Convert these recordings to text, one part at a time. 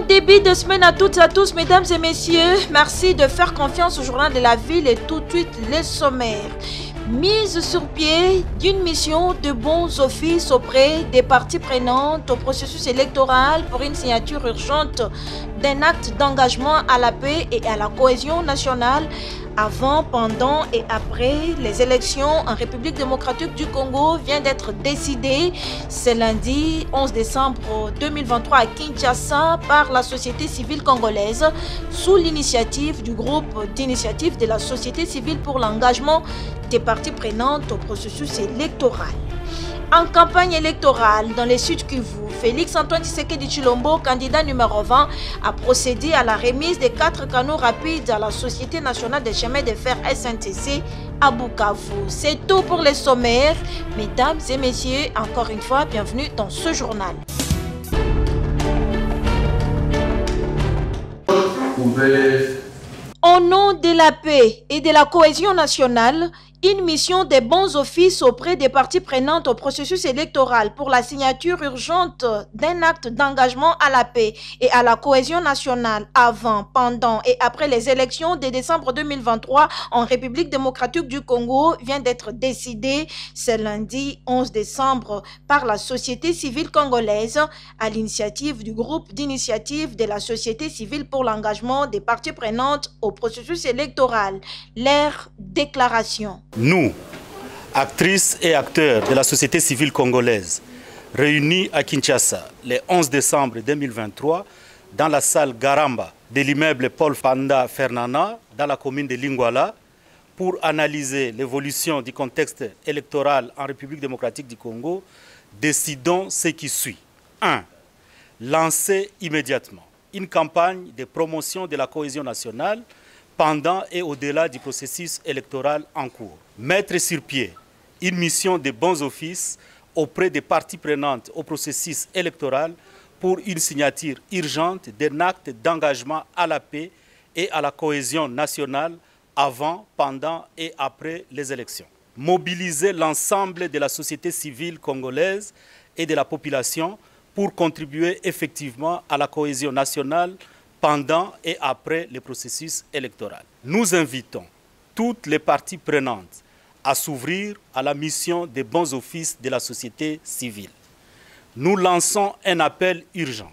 début de semaine à toutes et à tous, mesdames et messieurs. Merci de faire confiance au journal de la ville et tout de suite les sommaires. Mise sur pied d'une mission de bons offices auprès des parties prenantes au processus électoral pour une signature urgente d'un acte d'engagement à la paix et à la cohésion nationale avant, pendant et après les élections en République démocratique du Congo vient d'être décidée ce lundi 11 décembre 2023 à Kinshasa par la société civile congolaise sous l'initiative du groupe d'initiative de la société civile pour l'engagement des parties prenantes au processus électoral. En campagne électorale dans les Sud Kivu, Félix-Antoine Tshisekedi Tshilombo, candidat numéro 20, a procédé à la remise des 4 canaux rapides à la Société nationale des chemins de fer SNTC à Bukavu. C'est tout pour les sommaires. Mesdames et messieurs, encore une fois, bienvenue dans ce journal. Au nom de la paix et de la cohésion nationale, une mission des bons offices auprès des parties prenantes au processus électoral pour la signature urgente d'un acte d'engagement à la paix et à la cohésion nationale avant, pendant et après les élections de décembre 2023 en République démocratique du Congo vient d'être décidée ce lundi 11 décembre par la société civile congolaise à l'initiative du groupe d'initiative de la société civile pour l'engagement des parties prenantes au processus électoral. Leur déclaration. Nous, actrices et acteurs de la société civile congolaise, réunis à Kinshasa le 11 décembre 2023 dans la salle Garamba de l'immeuble Paul Panda Fernana dans la commune de Lingwala pour analyser l'évolution du contexte électoral en République démocratique du Congo, décidons ce qui suit. 1. Lancer immédiatement une campagne de promotion de la cohésion nationale pendant et au-delà du processus électoral en cours. Mettre sur pied une mission de bons offices auprès des parties prenantes au processus électoral pour une signature urgente d'un acte d'engagement à la paix et à la cohésion nationale avant, pendant et après les élections. Mobiliser l'ensemble de la société civile congolaise et de la population pour contribuer effectivement à la cohésion nationale pendant et après le processus électoral. Nous invitons toutes les parties prenantes à s'ouvrir à la mission des bons offices de la société civile. Nous lançons un appel urgent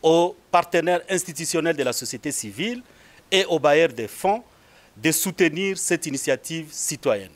aux partenaires institutionnels de la société civile et aux bailleurs des fonds de soutenir cette initiative citoyenne.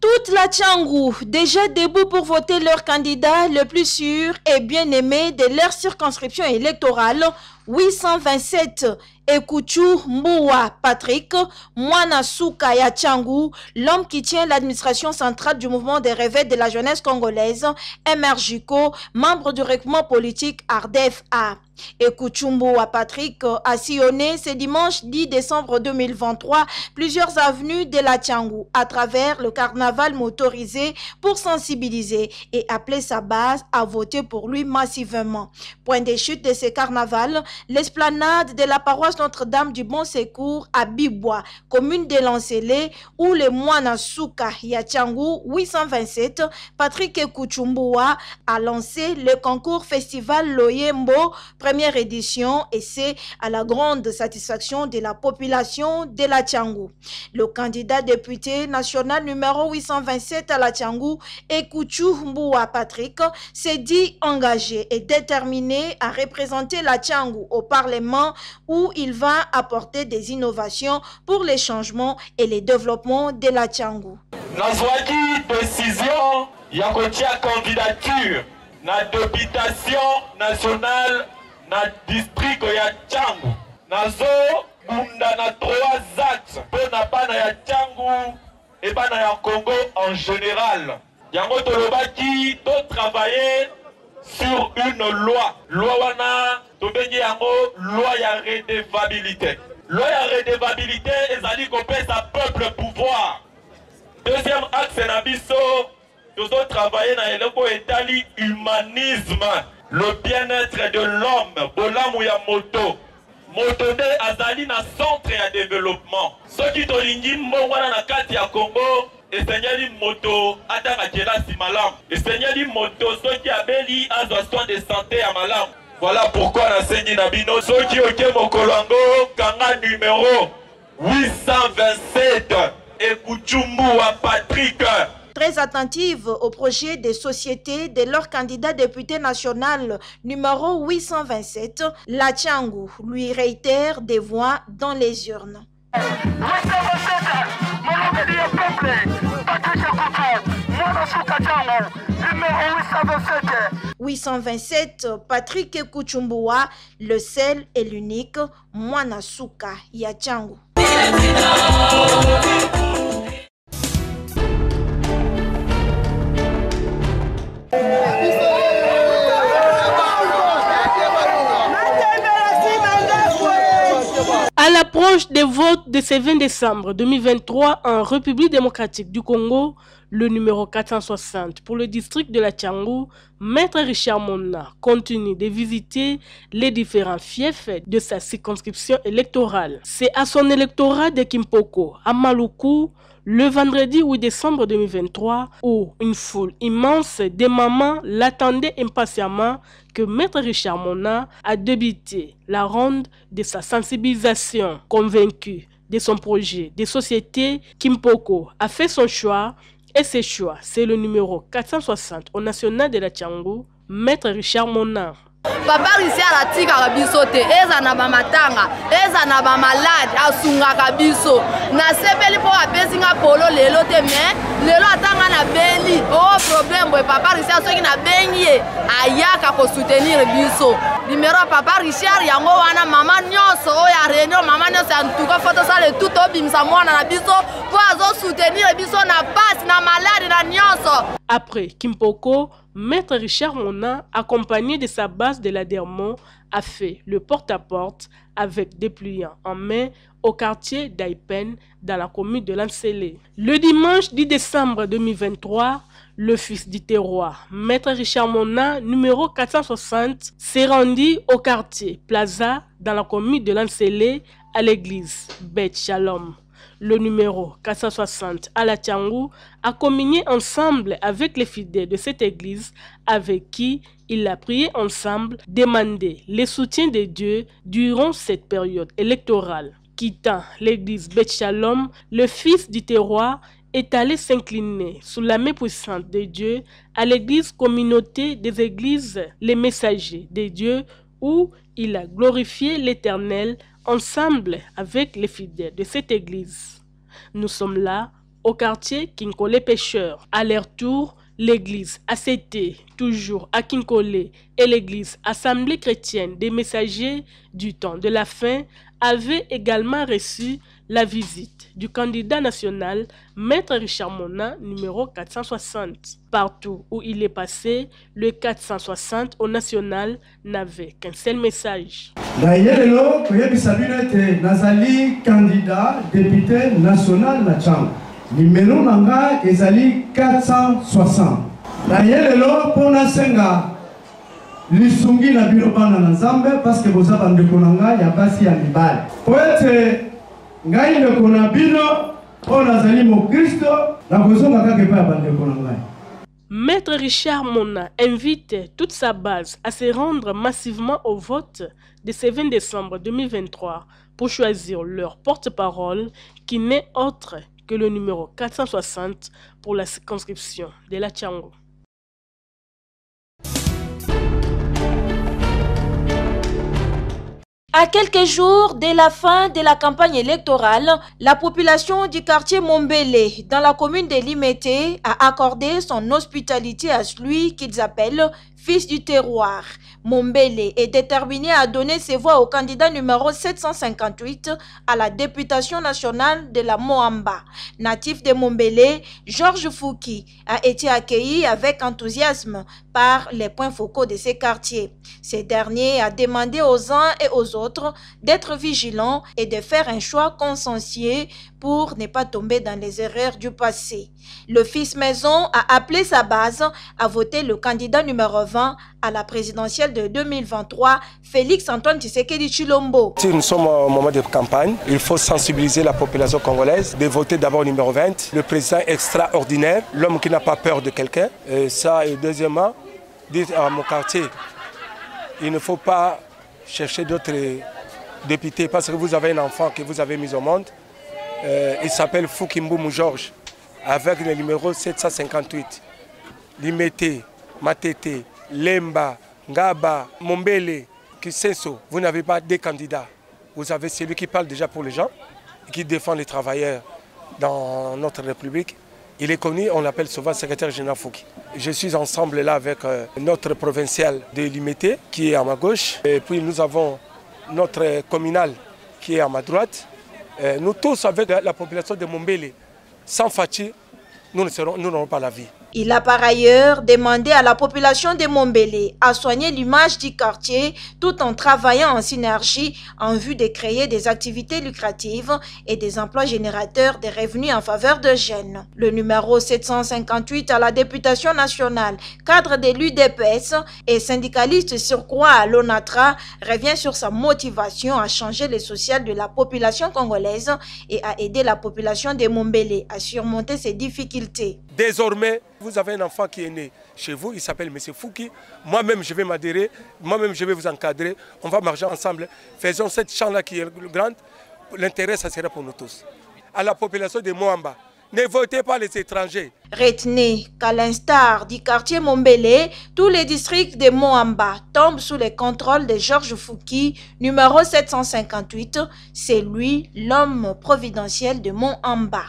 Toute la Tchangou, déjà debout pour voter leur candidat le plus sûr et bien aimé de leur circonscription électorale, 827 Ekuchu Mboua Patrick, Mwana Souka ya Tchangou, l'homme qui tient l'administration centrale du mouvement des réveils de la jeunesse congolaise, MRJCO, membre du regroupement politique ARDEF-A. Ekuchu Mboua Patrick a sillonné ce dimanche 10 décembre 2023 plusieurs avenues de la Tchangou à travers le carnaval motorisé pour sensibiliser et appeler sa base à voter pour lui massivement. Point de chute de ce carnaval, l'esplanade de la paroisse Notre-Dame du Bon Secours à Bibois, commune de Lancélé, où le Mwana Souka ya Tchangou 827, Patrick Ekuchumboua, a lancé le concours Festival Loyembo, première édition, et c'est à la grande satisfaction de la population de la Tchangou. Le candidat député national numéro 827 à la Tchangou, Ekuchumboua Patrick, s'est dit engagé et déterminé à représenter la Tchangou au Parlement où il va apporter des innovations pour les changements et les développements de la Tchangou. Nazwaki décision ya kotia candidature na députation nationale na district ya Tchangou. Nazo bunda na 3 axes pour na bana ya Tchangou et bana ya Congo en général. Yango tolobaki to travailler sur une loi. Loi wana tobengi yango loi ya redevabilité. Loi ya redevabilité ezali kopesa peuple pouvoir. Deuxième axe na biso tozo travailler na eloko etali humanisme, le bien-être de l'homme, bolamu ya moto. Moto nde azali na centre ya développement. Soki tolingi mbongo wana na kati ya Congo Esengeli moto atanga kelasi malamu. Esengeli moto soki abeli azwa soin de santé ya malamu. Voilà pourquoi nasengi na bino soki oke mokolongo kanga numéro 827 Ekuchumbu wa Patrick. Très attentive au projet des sociétés de leur candidat député national numéro 827, la Tchangou lui réitère des voix dans les urnes. 827 Patrick Ekuchumbuwa, le seul et l'unique Mwanasuka ya Tchangou. À l'approche des votes de ce 20 décembre 2023 en République démocratique du Congo, le numéro 460 pour le district de la Tchangou, Maître Richard Monna continue de visiter les différents fiefs de sa circonscription électorale. C'est à son électorat de Kimpoko, à Maluku, le vendredi 8 décembre 2023, où une foule immense de mamans l'attendait impatiemment que Maître Richard Monna a débuté la ronde de sa sensibilisation. Convaincu de son projet de société, Kimpoko a fait son choix et ce choix, c'est le numéro 460 au national de la Tchangou, Maître Richard Monna. Papa Richard atika biso te eza na ba matanga eza na ba malade asunga biso na sepeli po apesinga polo lelo te mais lelo atanga na beli oh problème boy Papa Richard soki na bengi ayaka ko soutenir biso numéro Papa Richard yango wana mama nyonso o ya réunion mama nyonso antuka photo sale tout obimisa mwana na biso po azo soutenir biso na passe na malade na nyonso. Après Kimpoko, Maître Richard Monna, accompagné de sa base de l'Adermont, a fait le porte-à-porte avec dépliant en main au quartier d'Aipen dans la commune de Lansele. Le dimanche 10 décembre 2023, le fils du terroir, Maître Richard Monna, numéro 460, s'est rendu au quartier Plaza dans la commune de Lansele à l'église Beth Shalom. Le numéro 460 à la Tchangou a communié ensemble avec les fidèles de cette église avec qui il a prié ensemble, demandé le soutien de Dieu durant cette période électorale. Quittant l'église Beth Shalom, le fils du terroir est allé s'incliner sous la main puissante de Dieu à l'église communauté des églises Les Messagers de Dieu où il a glorifié l'Éternel ensemble avec les fidèles de cette église. Nous sommes là au quartier Kinkole Pêcheur. À leur tour, l'église ACT, toujours à Kinkole, et l'église Assemblée chrétienne des messagers du temps de la fin avaient également reçu la visite du candidat national, Maître Richard Monna, numéro 460. Partout où il est passé, le 460 au national n'avait qu'un seul message. D'ailleurs, nazali candidat député national na Tchangou. Numéro nanga ezali 460. D'ailleurs, pour nasenga lisungi na bino bana na Nzambe parce que boza bandeko nanga ya basi ya mibali. Poete ngai ndeko na bino po nazali mo Kristo na kozonga kake pa bandeko nanga. Maître Richard Monna invite toute sa base à se rendre massivement au vote de ce 20 décembre 2023 pour choisir leur porte-parole qui n'est autre que le numéro 460 pour la circonscription de la Tchangou. À quelques jours de la fin de la campagne électorale, la population du quartier Mombele, dans la commune de Limete, a accordé son hospitalité à celui qu'ils appellent fils du terroir. Mombele est déterminé à donner ses voix au candidat numéro 758 à la députation nationale de la Moamba. Natif de Mombele, Georges Fouki a été accueilli avec enthousiasme par les points focaux de ces quartiers. Ce dernier a demandé aux uns et aux autres d'être vigilants et de faire un choix consciencieux pour ne pas tomber dans les erreurs du passé. Le fils Maison a appelé sa base à voter le candidat numéro 20 avant à la présidentielle de 2023, Félix Antoine Tshisekedi Tshilombo. Si nous sommes au moment de campagne, il faut sensibiliser la population congolaise de voter d'abord numéro 20, le président extraordinaire, l'homme qui n'a pas peur de quelqu'un. Et ça, et deuxièmement, dire à mon quartier, il ne faut pas chercher d'autres députés parce que vous avez un enfant que vous avez mis au monde. Il s'appelle Fukimboumou Georges, avec le numéro 758. Limete, Matete, Lemba, Ngaba, Mombele, Kisenso. Vous n'avez pas des candidats. Vous avez celui qui parle déjà pour les gens, qui défend les travailleurs dans notre République. Il est connu, on l'appelle souvent secrétaire général Fouki. Je suis ensemble là avec notre provincial de Limete qui est à ma gauche. Et puis nous avons notre communal qui est à ma droite. Nous tous avec la population de Mombele, sans Fachi, nous n'aurons pas la vie. Il a par ailleurs demandé à la population de Mombele à soigner l'image du quartier tout en travaillant en synergie en vue de créer des activités lucratives et des emplois générateurs de revenus en faveur de jeunes. Le numéro 758 à la députation nationale, cadre de l'UDPS et syndicaliste surcroît à l'ONATRA, revient sur sa motivation à changer le social de la population congolaise et à aider la population de Mombele à surmonter ses difficultés. Désormais, vous avez un enfant qui est né chez vous, il s'appelle M. Fouki. Moi-même, je vais m'adhérer, moi-même, je vais vous encadrer. On va marcher ensemble. Faisons cette chambre-là qui est grande. L'intérêt, ça sera pour nous tous. À la population de Moamba, ne votez pas les étrangers. Retenez qu'à l'instar du quartier Mombele, tous les districts de Moamba tombent sous le contrôle de Georges Fouki, numéro 758. C'est lui, l'homme providentiel de Moamba.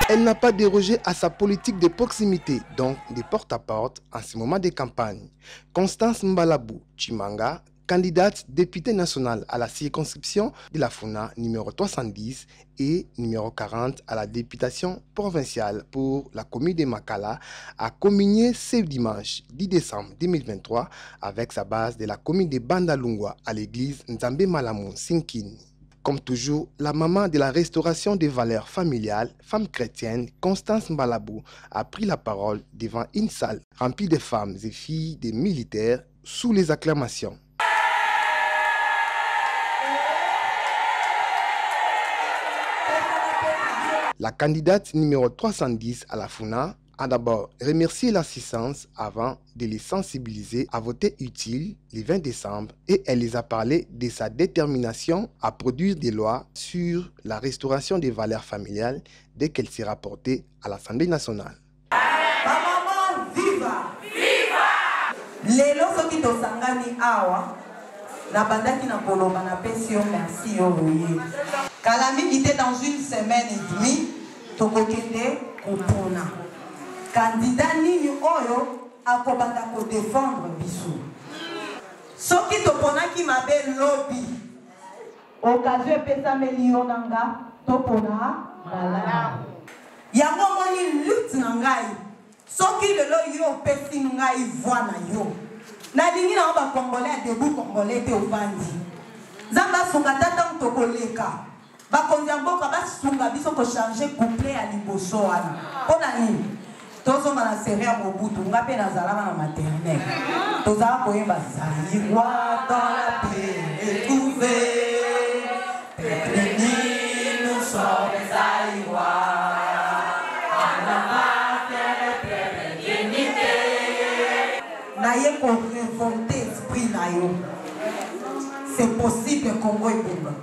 Elle n'a pas dérogé à sa politique de proximité, donc de porte-à-porte en ce moment de campagne. Constance Mbalabou Chimanga, candidate députée nationale à la circonscription de la Funa numéro 310 et numéro 40 à la députation provinciale pour la commune de Makala, a communié ce dimanche 10 décembre 2023 avec sa base de la commune de Bandalungwa à l'église Nzambe Malamu Sinkini. Comme toujours, la maman de la restauration des valeurs familiales, femme chrétienne, Constance Mbalabou, a pris la parole devant une salle remplie de femmes et filles des militaires sous les acclamations. La candidate numéro 310 à la Funa a d'abord remercié l'assistance avant de les sensibiliser à voter utile le 20 décembre et elle les a parlé de sa détermination à produire des lois sur la restauration des valeurs familiales dès qu'elle sera portée à l'Assemblée nationale. Maman, viva! Viva! Lelo soki tosangani awa, na bandaki na koloba na pesi yo merci yo roye. Kalami était dans une semaine et demie, tokokende kopona. Candidat nini oyo akobanda ko défendre biso. Soki toponaki mabe lobby. Occasion epesa melio nanga topona malamu. Yango moni lutte na ngai. Soki lelo yo pesi ngai voix na yo. Na lingi na ba congolais debout congolais te ofandi. Zamba sunga tata tokoleka. Ba konza mboka ba sunga biso ko changer couplet à liboso wana. Pona nini? Tozo mana série à Mobutu, nga pe na zalama na maternelle. Toza koyemba zali wa dans la paix éprouvée. Nous sommes Zaïwa. On a pas fait de dignité. Naye ko révolter esprit na yo. C'est possible Congo ebonga.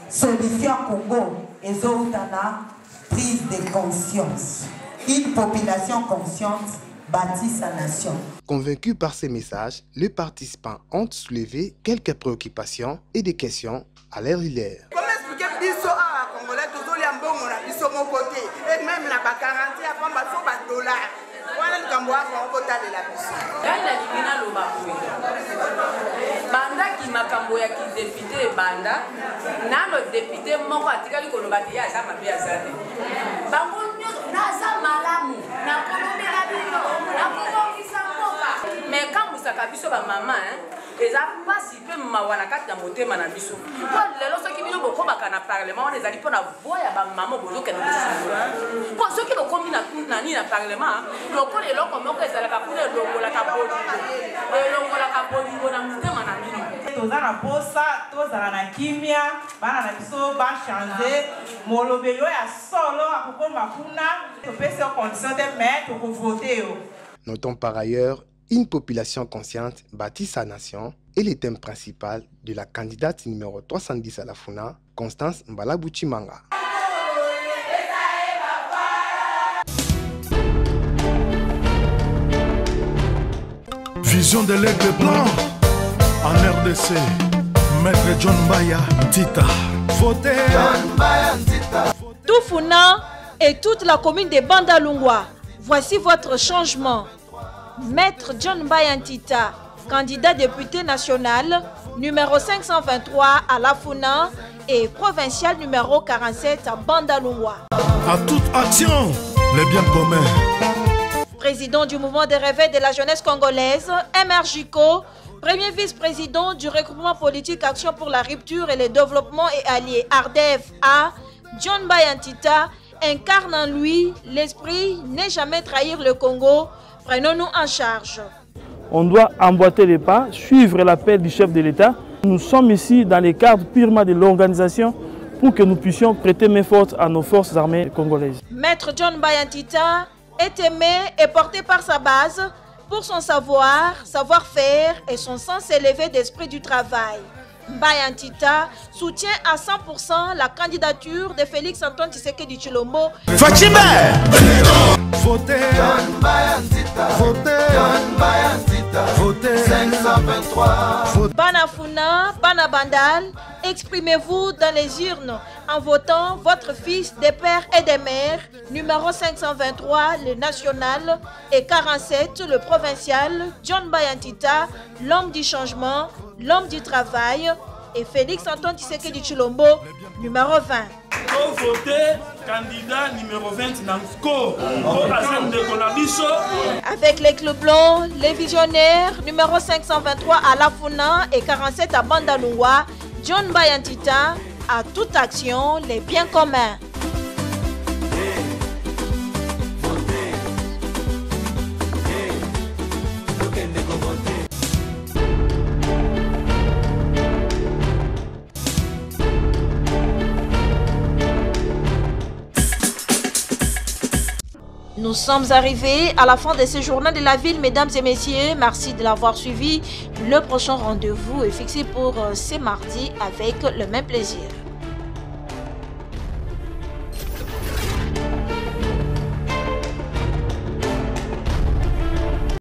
Solution Congo ezotana prise de conscience. Une population consciente bâtit sa nation. Convaincus par ces messages, les participants ont soulevé quelques préoccupations et des questions à leur leader. Comment expliquer biso à Congolais tout le monde a biso mon côté et même la garantie à prendre faut pas dollars. Voilà le Gamboa on peut aller la biso. Gana libina lo bakwe. Banda ki makambo ya ki député banda na lo député moko atikali ko lo batia za mabe azate. Bango naza malamu na kolobela bino na kokokisa mboka mais quand vous saka biso ba maman eza pas pasi pe mawana kati ya motema na biso po lelo soki bino bokobaka na parlement wana ezali mpo na voix ya bamama bozokende kosungola po soki bokomi na nani na parlement lokola eloko moko ezalaka kuna elongolaka bolingo na motema na bino toza na posa tozala na kimia bana na biso bachange molobelo ya solo akokoma kuna topesi yo condition te mais tokovote yo. Notons par ailleurs une population consciente bâtit sa nation et le thème principal de la candidate numéro 310 à la FUNA, Constance Mbalabou Tshimanga. Vision de l'aigle blanc en RDC, Maître John Mbaya Ntita. Votez John Mbaya Ntita. Tout FUNA et toute la commune de Bandalungwa, voici votre changement. Maître John Mbaya Ntita, candidat député national, numéro 523 à la FUNA et provincial numéro 47 à Bandalungwa. À toute action, les biens communs. Président du mouvement de réveil de la jeunesse congolaise, MRJCO, premier vice-président du regroupement politique Action pour la rupture et le développement et allié ARDEF-A, John Mbaya Ntita incarne en lui l'esprit n'est jamais trahir le Congo. Prenons-nous en charge. On doit emboîter les pas, suivre l'appel du chef de l'État. Nous sommes ici dans les cadres purement de l'organisation pour que nous puissions prêter main forte à nos forces armées congolaises. Maître John Mbaya Ntita est aimé et porté par sa base pour son savoir, savoir-faire et son sens élevé d'esprit du travail. Mbaya Ntita soutient à 100% la candidature de Félix Antoine Tshisekedi Tshilombo. Fatime! Votez John Mbaya Ntita. Votez John Mbaya Ntita. Votez 523. Bana Funa, Bana Bandal, exprimez-vous dans les urnes en votant votre fils des pères et des mères, numéro 523, le national, et 47, le provincial, John Mbaya Ntita, l'homme du changement, l'homme du travail, et Félix Antoine Tshisekedi Tshilombo, numéro 20. Voter candidat numéro 20 Nansko. Avec les clubs blancs, les visionnaires, numéro 523 à la FUNA et 47 à Bandalungwa, John Mbaya Ntita, à toute action, les biens communs. Nous sommes arrivés à la fin de ce journal de la ville, mesdames et messieurs. Merci de l'avoir suivi. Le prochain rendez-vous est fixé pour ce mardi avec le même plaisir.